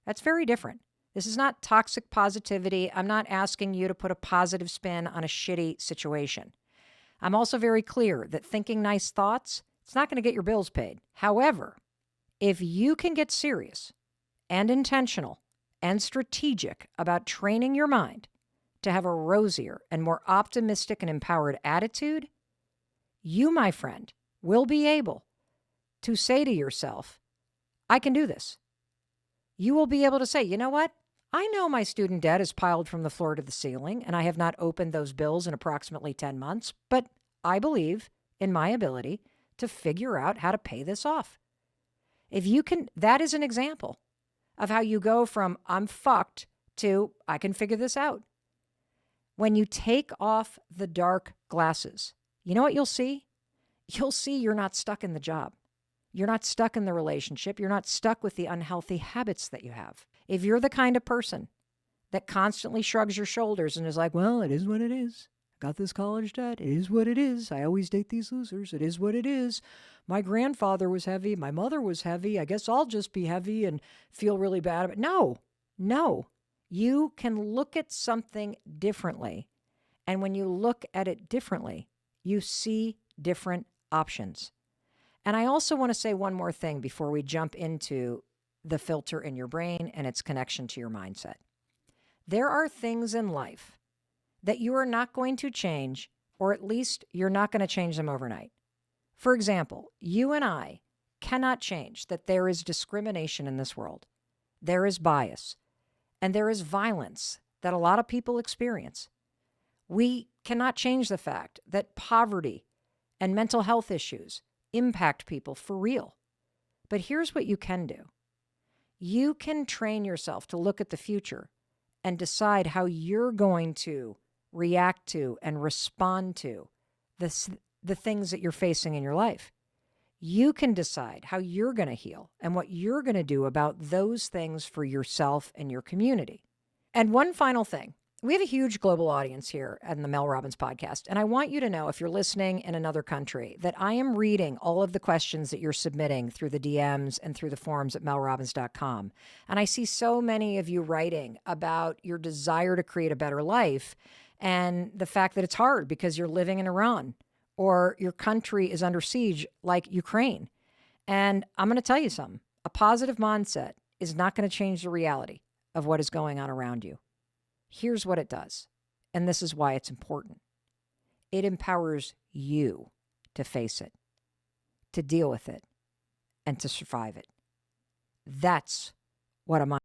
That's very different. This is not toxic positivity. I'm not asking you to put a positive spin on a shitty situation. I'm also very clear that thinking nice thoughts, it's not going to get your bills paid. However, if you can get serious and intentional and strategic about training your mind to have a rosier and more optimistic and empowered attitude, you, my friend, will be able to say to yourself, I can do this. You will be able to say, you know what? I know my student debt is piled from the floor to the ceiling, and I have not opened those bills in approximately 10 months, but I believe in my ability to figure out how to pay this off. If you can, that is an example of how you go from I'm fucked to I can figure this out. When you take off the dark glasses, you know what you'll see? You'll see you're not stuck in the job. You're not stuck in the relationship. You're not stuck with the unhealthy habits that you have. If you're the kind of person that constantly shrugs your shoulders and is like, well, it is what it is. I got this college debt. It is what it is. I always date these losers. It is what it is. My grandfather was heavy. My mother was heavy. I guess I'll just be heavy and feel really bad about it. No. You can look at something differently. And when you look at it differently, you see different options. And I also want to say one more thing before we jump into the filter in your brain and its connection to your mindset. There are things in life that you are not going to change, or at least you're not going to change them overnight. For example, you and I cannot change that there is discrimination in this world. There is bias, and there is violence that a lot of people experience. We cannot change the fact that poverty and mental health issues impact people for real. But here's what you can do. You can train yourself to look at the future and decide how you're going to react to and respond to the things that you're facing in your life. You can decide how you're going to heal and what you're going to do about those things for yourself and your community. And one final thing. We have a huge global audience here on the Mel Robbins podcast. And I want you to know, if you're listening in another country, that I am reading all of the questions that you're submitting through the DMs and through the forums at melrobbins.com. And I see so many of you writing about your desire to create a better life and the fact that it's hard because you're living in Iran or your country is under siege like Ukraine. And I'm going to tell you something. A positive mindset is not going to change the reality of what is going on around you. Here's what it does, and this is why it's important. It empowers you to face it, to deal with it, and to survive it. That's what a